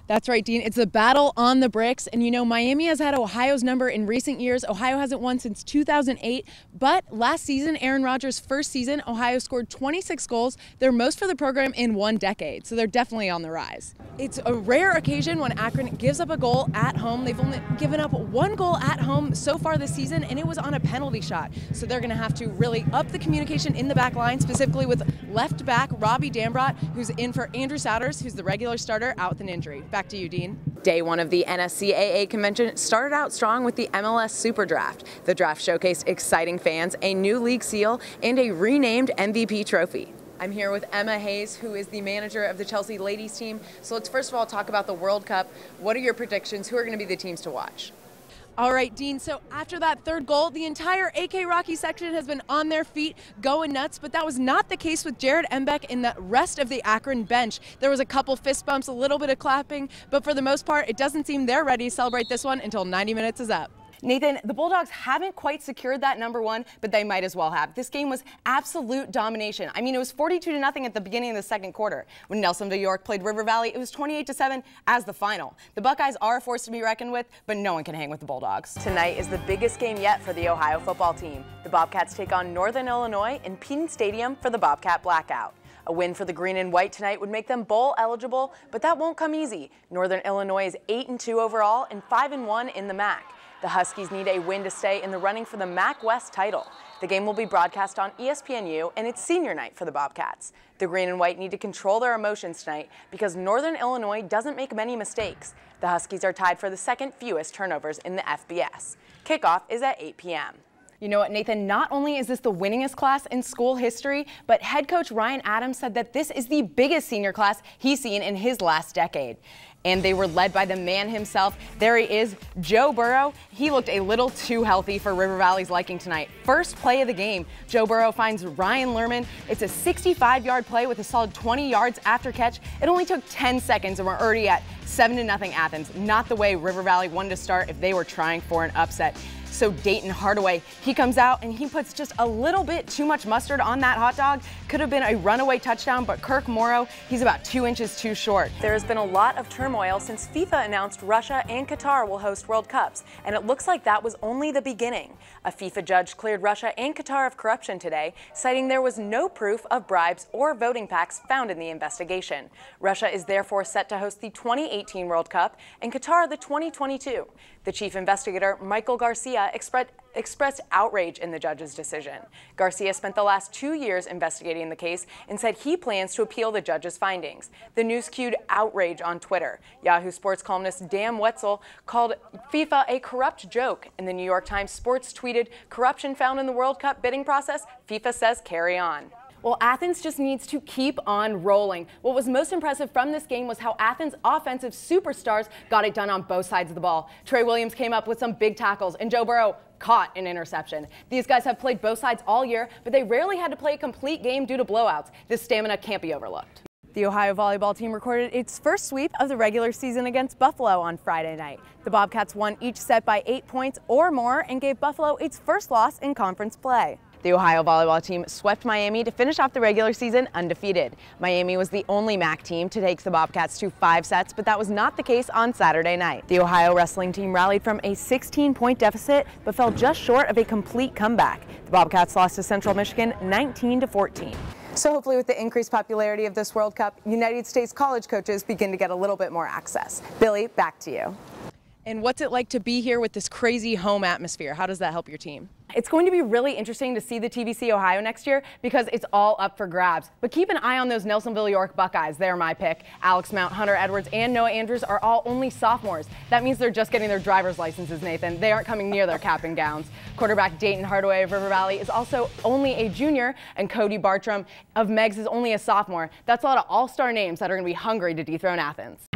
That's right, Dean. It's a battle on the bricks. And you know, Miami has had Ohio's number in recent years. Ohio hasn't won since 2008. But last season, Aaron Rodgers' first season, Ohio scored 26 goals, their most for the program in 1 decade. So they're definitely on the rise. It's a rare occasion when Akron gives up a goal at home. They've only given up 1 goal at home so far this season, and it was on a penalty shot. So they're going to have to really up the communication in the back line, specifically with left back Robbie Dambrot, who's in for Andrew Souders, who's the regular starter, out with an injury. Back to you, Dean. Day 1 of the NSCAA convention started out strong with the MLS Super Draft. The draft showcased exciting fans, a new league seal, and a renamed MVP trophy. I'm here with Emma Hayes, who is the manager of the Chelsea ladies team. So let's first of all talk about the World Cup. What are your predictions? Who are going to be the teams to watch? All right, Dean, so after that third goal, the entire AK Rocky section has been on their feet going nuts, but that was not the case with Jared Embeck and the rest of the Akron bench. There was a couple fist bumps, a little bit of clapping, but for the most part, it doesn't seem they're ready to celebrate this one until 90 minutes is up. Nathan, the Bulldogs haven't quite secured that #1, but they might as well have. This game was absolute domination. I mean, it was 42-0 at the beginning of the second quarter. When Nelsonville York played River Valley, it was 28-7 as the final. The Buckeyes are a force to be reckoned with, but no one can hang with the Bulldogs. Tonight is the biggest game yet for the Ohio football team. The Bobcats take on Northern Illinois in Peden Stadium for the Bobcat Blackout. A win for the green and white tonight would make them bowl eligible, but that won't come easy. Northern Illinois is 8-2 overall and 5-1 in the MAC. The Huskies need a win to stay in the running for the MAC West title. The game will be broadcast on ESPNU, and it's senior night for the Bobcats. The green and white need to control their emotions tonight because Northern Illinois doesn't make many mistakes. The Huskies are tied for the second fewest turnovers in the FBS. Kickoff is at 8 p.m. You know what, Nathan, not only is this the winningest class in school history, but head coach Ryan Adams said that this is the biggest senior class he's seen in his last decade. And they were led by the man himself. There he is, Joe Burrow. He looked a little too healthy for River Valley's liking tonight. First play of the game, Joe Burrow finds Ryan Lerman. It's a 65-yard play with a solid 20 yards after catch. It only took 10 seconds and we're already at 7-0 Athens. Not the way River Valley wanted to start if they were trying for an upset. So Dayton Hardaway, he comes out and he puts just a little bit too much mustard on that hot dog. Could have been a runaway touchdown, but Kirk Morrow, he's about 2 inches too short. There has been a lot of turmoil since FIFA announced Russia and Qatar will host World Cups, and it looks like that was only the beginning. A FIFA judge cleared Russia and Qatar of corruption today, citing there was no proof of bribes or voting packs found in the investigation. Russia is therefore set to host the 2018 World Cup and Qatar the 2022. The chief investigator, Michael Garcia, expressed outrage in the judge's decision. Garcia spent the last 2 years investigating the case and said he plans to appeal the judge's findings. The news cued outrage on Twitter. Yahoo Sports columnist Dan Wetzel called FIFA a corrupt joke, and the New York Times Sports tweeted, "Corruption found in the World Cup bidding process, FIFA says carry on." Well, Athens just needs to keep on rolling. What was most impressive from this game was how Athens' offensive superstars got it done on both sides of the ball. Trey Williams came up with some big tackles, and Joe Burrow caught an interception. These guys have played both sides all year, but they rarely had to play a complete game due to blowouts. This stamina can't be overlooked. The Ohio volleyball team recorded its first sweep of the regular season against Buffalo on Friday night. The Bobcats won each set by 8 points or more and gave Buffalo its first loss in conference play. The Ohio volleyball team swept Miami to finish off the regular season undefeated. Miami was the only MAC team to take the Bobcats to 5 sets, but that was not the case on Saturday night. The Ohio wrestling team rallied from a 16-point deficit, but fell just short of a complete comeback. The Bobcats lost to Central Michigan 19-14. So hopefully with the increased popularity of this World Cup, United States college coaches begin to get a little bit more access. Billy, back to you. And what's it like to be here with this crazy home atmosphere? How does that help your team? It's going to be really interesting to see the TVC Ohio next year because it's all up for grabs. But keep an eye on those Nelsonville York Buckeyes. They're my pick. Alex Mount, Hunter Edwards, and Noah Andrews are all only sophomores. That means they're just getting their driver's licenses, Nathan. They aren't coming near their cap and gowns. Quarterback Dayton Hardaway of River Valley is also only a junior, and Cody Bartram of Meggs is only a sophomore. That's a lot of all-star names that are going to be hungry to dethrone Athens.